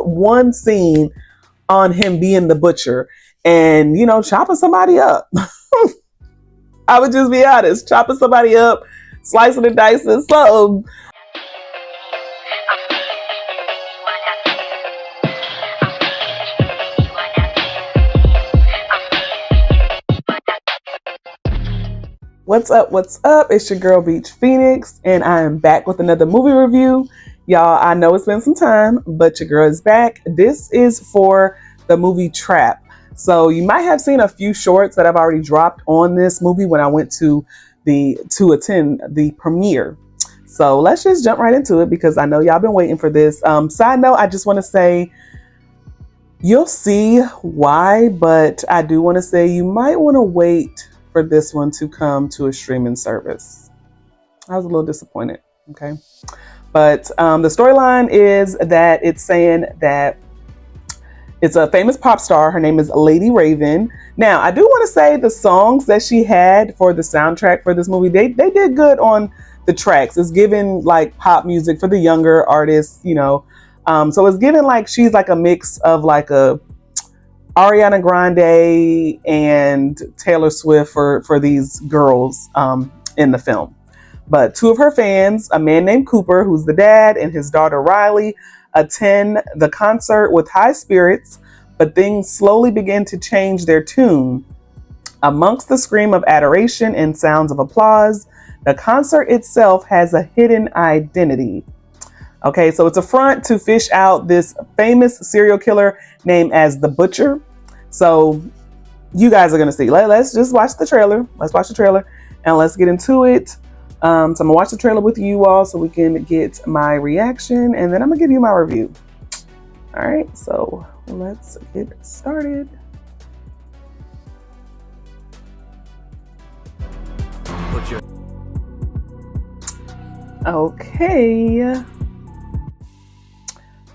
one scene on him being the butcher and, chopping somebody up. I would just be honest, chopping somebody up, slicing and dicing something. What's up? What's up? It's your girl Beach Phoenix, and I am back with another movie review. Y'all, I know it's been some time, but your girl is back. This is for the movie Trap. So you might have seen a few shorts that I've already dropped on this movie when I went to attend the premiere. So let's just jump right into it because I know y'all been waiting for this. Side note, I just want to say you'll see why, but I do want to say you might want to wait for this one to come to a streaming service. I was a little disappointed, okay? But the storyline is that it's saying that it's a famous pop star. Her name is Lady Raven. Now, I do want to say the songs that she had for the soundtrack for this movie, they did good on the tracks. It's given like pop music for the younger artists, so it's given like she's like a mix of like a Ariana Grande and Taylor Swift for these girls in the film. But two of her fans, a man named Cooper, who's the dad, and his daughter Riley, attend the concert with high spirits, but things slowly begin to change their tune. Amongst the scream of adoration and sounds of applause, the concert itself has a hidden identity. Okay, so it's a front to fish out this famous serial killer named as the Butcher. So you guys are going to see. Let's just watch the trailer. Let's watch the trailer and let's get into it. So I'm going to watch the trailer with you all so we can get my reaction and then I'm going to give you my review. All right, so let's get started. Okay.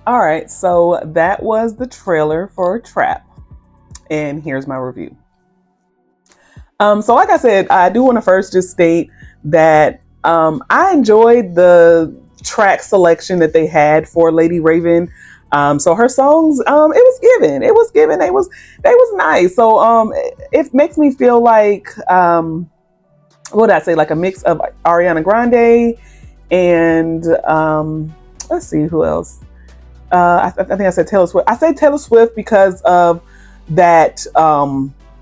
All right, so that was the trailer for Trap, and here's my review. So like I said, I do want to first just state that I enjoyed the track selection that they had for Lady Raven. So her songs, it was given, they was nice. So it makes me feel like what did I say, like a mix of Ariana Grande and let's see who else. I think I said Taylor Swift. I say Taylor Swift because of that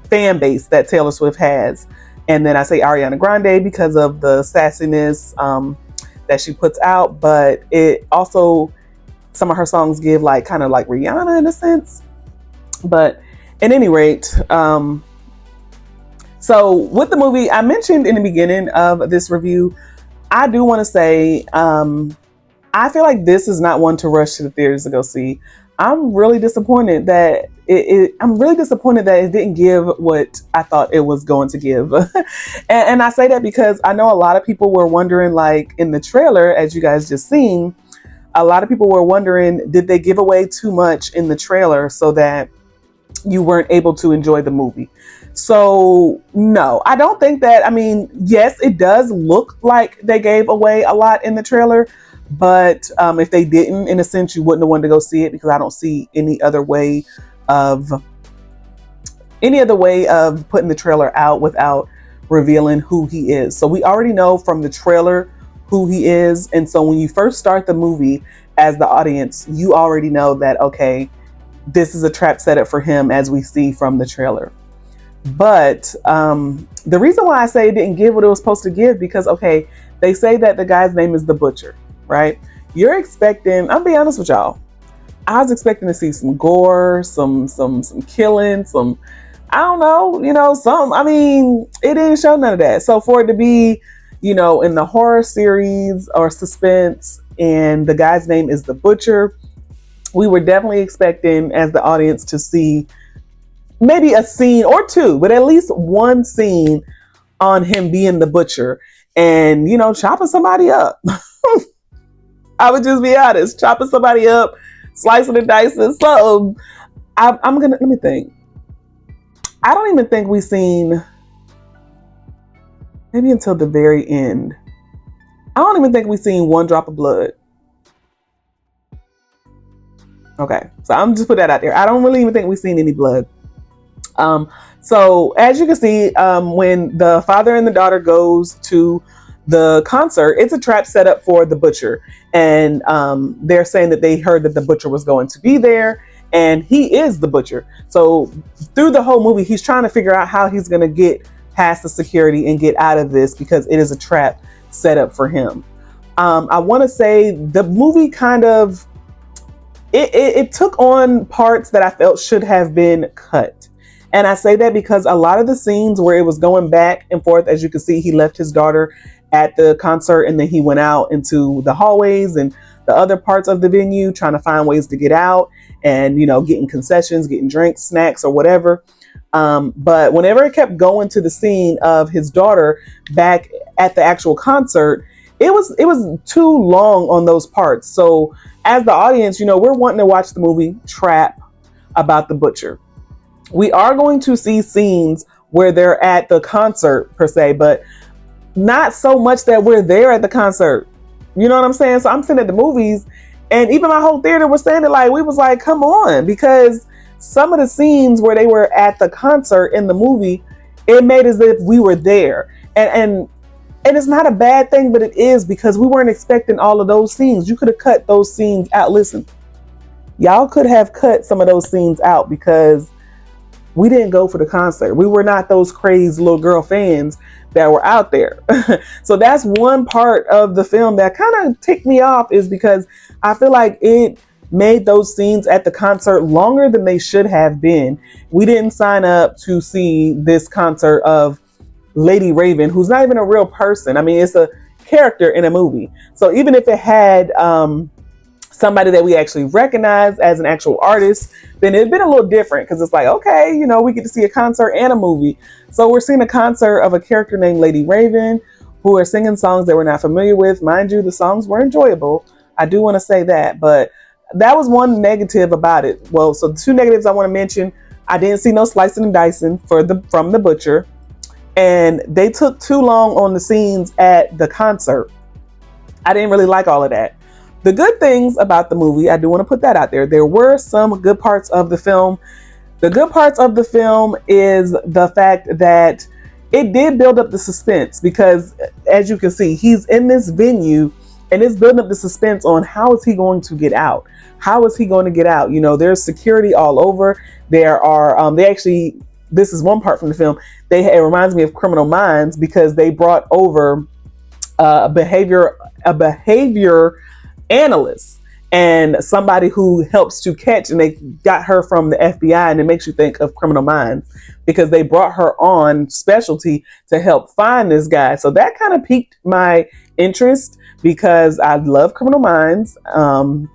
fan base that Taylor Swift has. And then I say Ariana Grande because of the sassiness that she puts out. But it also, some of her songs give like kind of like Rihanna in a sense. But at any rate, so with the movie, I mentioned in the beginning of this review, I do want to say, I feel like this is not one to rush to the theaters to go see. I'm really disappointed that it didn't give what I thought it was going to give. and I say that because I know a lot of people were wondering, like in the trailer, as you guys just seen, a lot of people were wondering, did they give away too much in the trailer so that you weren't able to enjoy the movie? So no, I don't think that. I mean, yes, it does look like they gave away a lot in the trailer. But if they didn't, in a sense, you wouldn't have wanted to go see it because I don't see any other way of putting the trailer out without revealing who he is. So we already know from the trailer who he is. And so when you first start the movie as the audience, you already know that, okay, this is a trap setup for him as we see from the trailer. But the reason why I say it didn't give what it was supposed to give, because, okay, they say that the guy's name is the Butcher. Right? You're expecting, I'll be honest with y'all, I was expecting to see some gore, some killing, some, I don't know, it didn't show none of that. So for it to be, in the horror series or suspense and the guy's name is the Butcher, we were definitely expecting as the audience to see maybe a scene or two, but at least one scene on him being the Butcher and, chopping somebody up. I would just be honest, chopping somebody up, slicing and dicing something. Let me think. I don't even think we've seen, maybe until the very end, I don't even think we've seen one drop of blood. Okay, so I'm just put that out there. I don't really even think we've seen any blood. Um, so as you can see, when the father and the daughter goes to the concert, it's a trap set up for the butcher, and they're saying that they heard that the butcher was going to be there, and he is the butcher. So through the whole movie, he's trying to figure out how he's going to get past the security and get out of this because it is a trap set up for him. I want to say the movie kind of it took on parts that I felt should have been cut. And I say that because a lot of the scenes where it was going back and forth, as you can see, he left his daughter at the concert and then he went out into the hallways and the other parts of the venue trying to find ways to get out and, you know, getting concessions, getting drinks, snacks, or whatever. But whenever it kept going to the scene of his daughter back at the actual concert, it was too long on those parts. So as the audience, you know, we're wanting to watch the movie Trap about the butcher. We are going to see scenes where they're at the concert per se, but not so much that we're there at the concert. You know what I'm saying? So I'm sitting at the movies and even my whole theater was saying it, like, we was like, come on, because some of the scenes where they were at the concert in the movie, it made as if we were there. And it's not a bad thing, but it is because we weren't expecting all of those scenes. You could have cut those scenes out. Listen, y'all could have cut some of those scenes out because we didn't go for the concert. We were not those crazy little girl fans that were out there. So that's one part of the film that kind of ticked me off, is because I feel like it made those scenes at the concert longer than they should have been. We didn't sign up to see this concert of Lady Raven, who's not even a real person. I mean, it's a character in a movie. So even if it had somebody that we actually recognize as an actual artist, then it'd been a little different, because it's like, okay, you know, we get to see a concert and a movie. So we're seeing a concert of a character named Lady Raven, who are singing songs that we're not familiar with. Mind you, the songs were enjoyable. I do want to say that, but that was one negative about it. Well, so the two negatives I want to mention: I didn't see no slicing and dicing from the butcher, and they took too long on the scenes at the concert. I didn't really like all of that. The good things about the movie, I do want to put that out there. There were some good parts of the film. The good parts of the film is the fact that it did build up the suspense, because as you can see, he's in this venue and it's building up the suspense on how is he going to get out? How is he going to get out? You know, there's security all over. There are, this is one part from the film. It reminds me of Criminal Minds, because they brought over a behavior analyst and somebody who helps to catch, and they got her from the FBI, and it makes you think of Criminal Minds because they brought her on specialty to help find this guy. So that kind of piqued my interest, because I love Criminal Minds.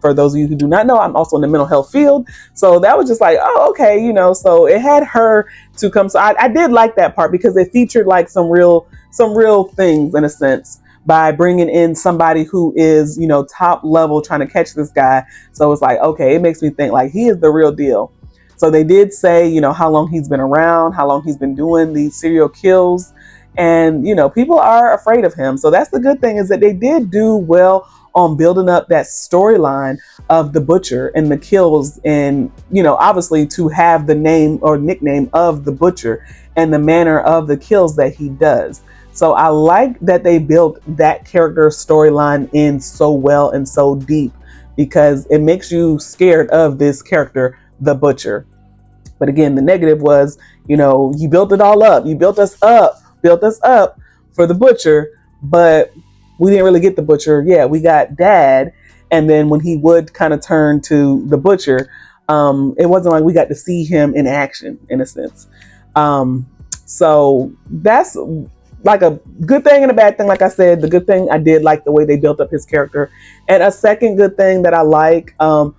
For those of you who do not know, I'm also in the mental health field. So that was just like, oh, okay, you know, so it had her to come. So I did like that part, because it featured like some real things in a sense, by bringing in somebody who is, you know, top level trying to catch this guy. So it's like, okay, it makes me think like he is the real deal. So they did say, you know, how long he's been around, how long he's been doing these serial kills. And, you know, people are afraid of him. So that's the good thing, is that they did do well on building up that storyline of the butcher and the kills. And, you know, obviously to have the name or nickname of the butcher and the manner of the kills that he does. So I like that they built that character storyline in so well and so deep, because it makes you scared of this character, the butcher. But again, the negative was, you know, you built it all up. You built us up for the butcher, but we didn't really get the butcher. Yeah, we got Dad. And then when he would kind of turn to the butcher, it wasn't like we got to see him in action, in a sense. So that's like a good thing and a bad thing. Like I said, the good thing, I did like the way they built up his character. And a second good thing that I like, I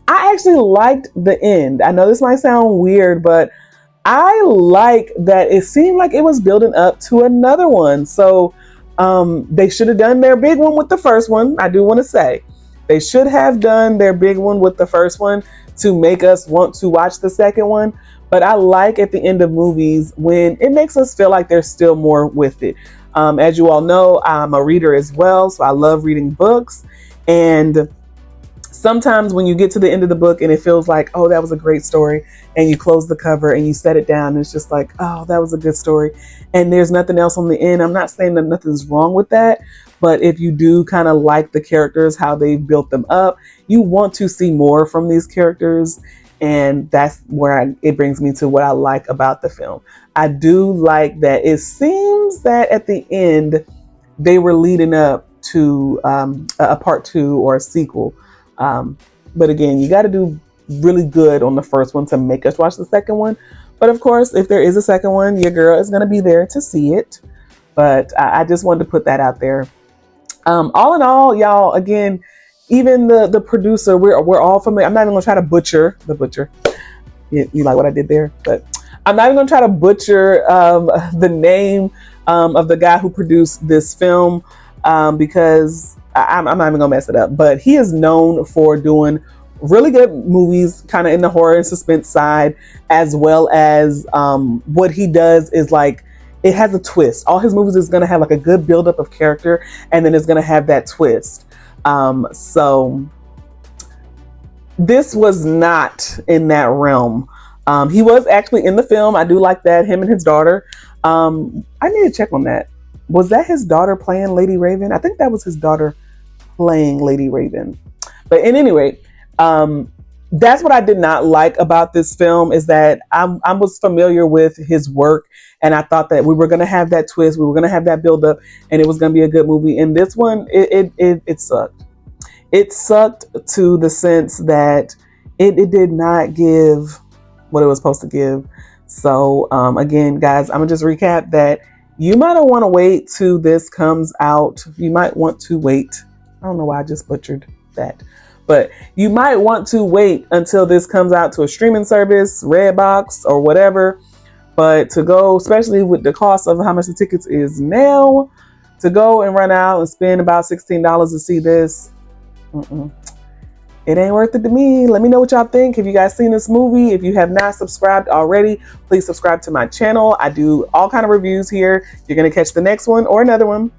actually liked the end. I know this might sound weird, but I like that it seemed like it was building up to another one. So they should have done their big one with the first one. I do want to say they should have done their big one with the first one to make us want to watch the second one. But I like at the end of movies when it makes us feel like there's still more with it. As you all know, I'm a reader as well, so I love reading books. And Sometimes when you get to the end of the book and it feels like, oh, that was a great story, and you close the cover and you set it down, and it's just like, oh, that was a good story, and there's nothing else on the end. I'm not saying that nothing's wrong with that, but if you do kind of like the characters, how they've built them up, you want to see more from these characters. And that's where it brings me to what I like about the film. I do like that it seems that at the end they were leading up to a part two or a sequel. But again, you got to do really good on the first one to make us watch the second one. But of course, if there is a second one, your girl is going to be there to see it. But I just wanted to put that out there. All in all, y'all, again, even the producer, we're all familiar. I'm not even going to try to butcher the butcher. You like what I did there? But I'm not even going to try to butcher the name of the guy who produced this film because I'm not even going to mess it up. But he is known for doing really good movies, kind of in the horror and suspense side, as well as what he does is like, it has a twist. All his movies is going to have like a good buildup of character, and then it's going to have that twist. So this was not in that realm. He was actually in the film. I do like that. Him and his daughter. I need to check on that. Was that his daughter playing Lady Raven? I think that was his daughter playing Lady Raven. But at any rate, that's what I did not like about this film, is that I was familiar with his work, and I thought that we were going to have that twist, we were going to have that build up, and it was going to be a good movie. And this one, it sucked. It sucked to the sense that it did not give what it was supposed to give. So again, guys, I'm gonna just recap that you might want to wait till this comes out. You might want to wait. I don't know why I just butchered that. But you might want to wait until this comes out to a streaming service, Redbox or whatever. But to go, especially with the cost of how much the tickets is now, to go and run out and spend about $16 to see this, it ain't worth it to me. Let me know what y'all think. Have you guys seen this movie? If you have not subscribed already, please subscribe to my channel. I do all kind of reviews here. You're going to catch the next one or another one.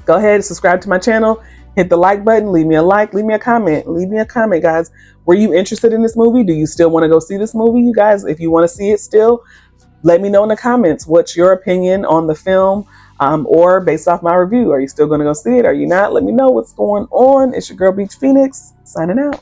Go ahead and subscribe to my channel. Hit the like button, leave me a like, leave me a comment. Leave me a comment, guys. Were you interested in this movie? Do you still want to go see this movie? You guys, if you want to see it still, let me know in the comments. What's your opinion on the film or based off my review? Are you still going to go see it? Are you not? Let me know what's going on. It's your girl, Beach Phoenix, signing out.